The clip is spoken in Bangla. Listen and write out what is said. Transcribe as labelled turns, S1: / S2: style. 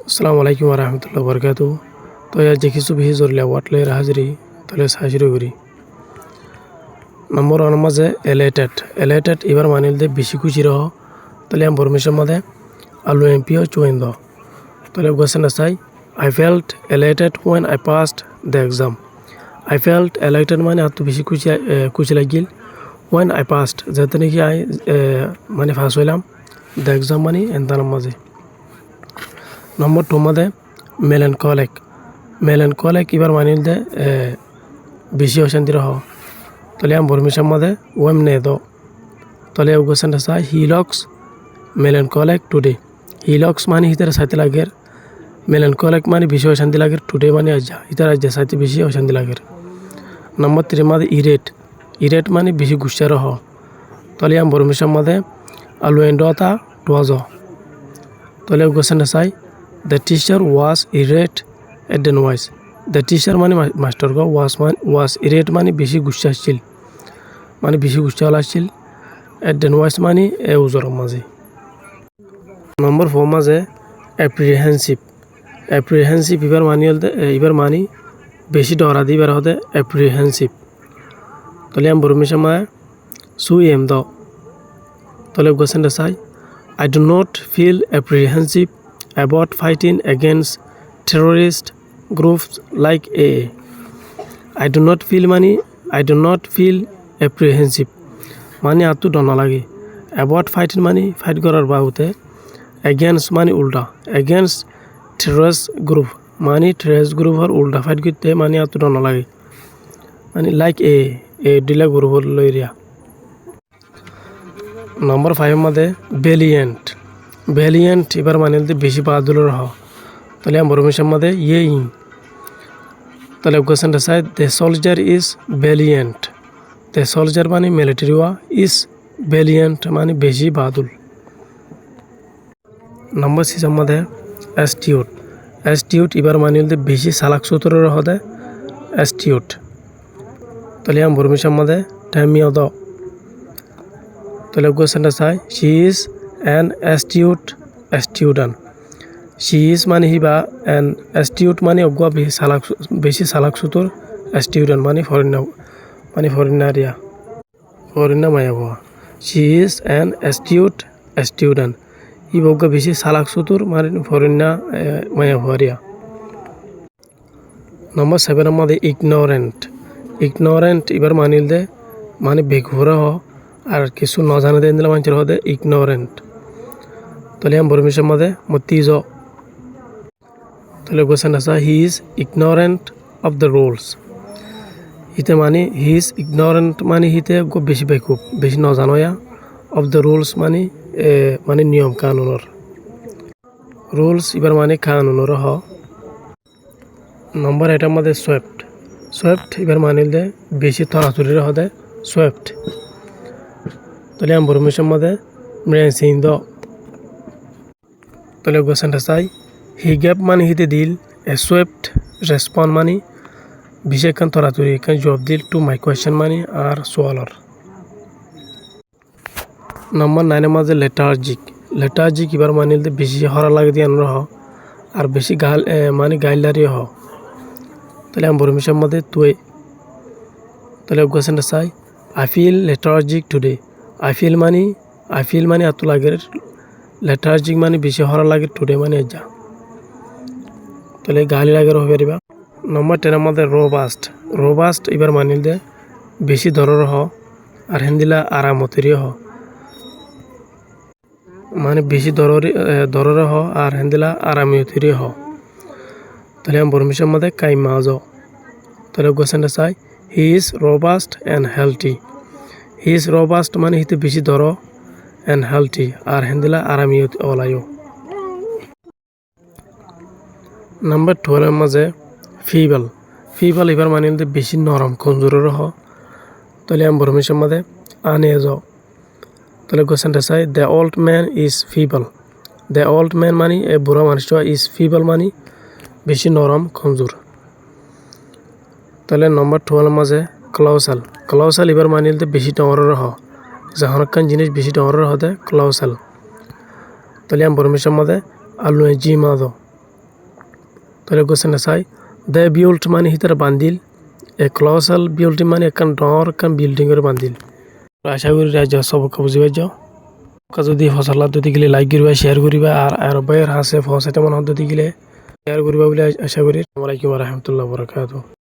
S1: আসসালামু আলাইকুম রহমতুল্লাহ বরকাতু। তো আজি কিছু বিহি জরলিয়া ওয়াটলে হাজিরি তাহলে সাহায্য করি। নম্বর ওয়ান মাঝে এলেটেড এবার মানিল দে বেশি খুশি রহ তাহলে আমি বরমেশের মাঝে আলু এমপিও চুয়েন দ তাহলে গোসেন চাই I felt elated when I passed the exam. I felt elated মানে আর তো বেশি খুশি লাগিল ওয়েন আই পাস্ট যাতে নাকি আই মানে ফার্স্ট হইলাম দ্য এক্সাম মানে এনতার মাঝে। নম্বর টু মাঝে মেলেনকলেক এবার মানিল দে বেশি অশান্তি রহ তাহলে আমি বরমিশার মাঝে ওয়েম নে দ তাহলে গোসেন চাই হি লক্স মেলেনকলেক টুডে। হি লক্স মানে হিতার সাথে লাগের, মেলেনকলেক মানে বেশি অশান্তি লাগের, টুডে মানে আজ্জা হিতার আজ্জা সাথে বেশি অশান্তি লাগের। নম্বর থ্রি মাঝে ইরেট মানে বেশি গুসা রহ তাহলে আমি বরমিশার মাঝে আলু এন্ডতা টুয়াজ তাহলে গোসেন চাই the teacher was irate at the noise. The teacher মানে মাস্টার গো ওয়াজ ইরেট মানে বেশি গুসা আসছিল, মানে বেশি গুসা আসছিল। এট দ্য নয়েজ মানে এ ওজর মাঝে। নম্বর ফোর মাঝে অ্যাপ্রিহেন্সিভ এবার মানি বেশি ডরা দি এবার হতে অ্যাপ্রিহেন্সিভ তাহলে আমি বরমিশার মাঝে সুই এম দ তাহলে গোসেন চাই I do not feel apprehensive about fighting against terrorist groups like AA. I do not feel apprehensive মানে আর তো ডর না লাগে। about fighting মানে ফাইট করার বাহুতে, against মানে উল্টা, against terrorist group মানে terrorist গ্রুপের উল্টা ফাইট করতে মানে আর তো ডর না লাগে, মানে লাইক এ ডিলা গ্রুপের লইরিয়া। নম্বর ফাইভ মাঝে ভ্যালিয়েন্ট এবার মানিল দে বেশি বাহাদুর রহ তাহলে আমি বরমিশার মাঝে ইন তাহলে কোয়েশ্চন চাই the soldier is valiant. The soldier মানে মিলিটারি ওয়া, ইজ ভ্যালিয়েন্ট মানে বেশি বাহাদুর। নম্বর সিক্সের মাঝে অ্যাস্টিউট এবার মানিল দে বেশি সালাক সুতর রহ দে অ্যাস্টিউট তাহলে আমি বরমিশার মাঝে টাইমিও দ তাহলে কোয়েশ্চন চাই she is an astute student. She is মানে হিবা অ্যান অ্যাস্টিউট মানে অগুয়া বেশি সালাক সুতোর স্টুডেন্ট মানে ফরেনারিয়া ফরেনা মায়া হওয়া। She is an astute student ই বগুয়া বেশি সালাক সুতোর মানে ফরেনা মায়া হওয়ারিয়া। নম্বর সেভেনের মধ্যে ইগনোরেন্ট এবার মানিল দে মানে বেঘুরা হ আর কিছু নজানে দেন দিলে মানুষের হদে ইগনোরেন্ট তাহলে আমি বরমিশার মাঝে মতিজ তাহলে গোসেন আসা he is ignorant of the rules. হিতে মানে হি ইজ ইগনোরেন্ট মানে হিতে বেশি বেকুব বেশি নজানয়া, অফ দ্য রুলস মানে নিয়ম কানুনের, রুলস এবার মানে কানুনের হ। নম্বর এটার মধ্যে সোয়েপ্ট এবার মানিল দে বেশি তরাতুরির হদে সোয়েপ্ট তাহলে আমি বরমিশার মাঝে মৃণসিং দ তাহলে গোসেনটা চাই হি গ্যাপ মানে হিতে দিল এ সোয়েপ্ট রেসপন্ড মানে বিশেষ খান তরাতুরি এখানে জবাব দিল টু মাই কোয়েশ্চেন মানে আর সোয়ালর। নম্বর নাইনের মাঝে লেটার্জিক এবার মানিল দে বেশি হরা লাগে দিয়ে রহ আর বেশি গাইলারি হ তাহলে আমি বরমিশার মধ্যে তুই তাহলে গোসেনটা চাই I feel lethargic today. I feel মানে এত লাগে, লেটার্জিক মানে বেশি হরা লাগে, টুডে মানে যা তাহলে গালি লাগে রহ পারিবা। নম্বর টেনের মধ্যে রোবাস্ট এবার মানিল দে বেশি দরর হ আর হেন্দিলা আরামতেরই হ মানে বেশি দরর হ আর হেন্দিলা আরামতেরই হ তাহলে আমি বরমিশার মধ্যে কাইমা জ তাহলে গোসেনটা চাই he is robust and healthy. He is robust মানে হিতে বেশি ধর অ্যান্ড হেলথি আর হেন্দিলা আরামি ওলাইও। নাম্বার 12 মাঝে ফিবল এবার মানিল দে বেশি নরম কমজোরের হ তাহলে আমি বরমিশার মাঝে আনে যাও তাহলে গোসেনটা চাই the old man is feeble. The old man মানে এ বুড়া মানুষটা, ইজ ফিবল মানে বেশি নরম কমজোর। তাহলে নম্বর 12 মাঝে ক্লাউসাল এবার মানিল দে বেশি ডরের হ যখন জিনিস বেশি ডরের হতে ক্লাউসাল তাহলে আমি বরমিশার মাঝে আলু জিমা দ তাহলে কোশ্চেনটা চাই দে বিল্ট মানে হিতার বান্দিল এ ক্লসাল বিল্ডিং মানে একখান ডর একখান বিল্ডিংয়ের বান্দিল আশা করি রাজ্য সবকে বুঝি পাইছ যদি ফসলাত যদি গেলে লাইক করিবা শেয়ার করিবা আর আরবের হাসে ফসেটা মনে যদি গেলে শেয়ার করিবা বলে আশা করি আসসালামু আলাইকুম ওয়া রাহমাতুল্লাহি ওয়া বারাকাতুহু।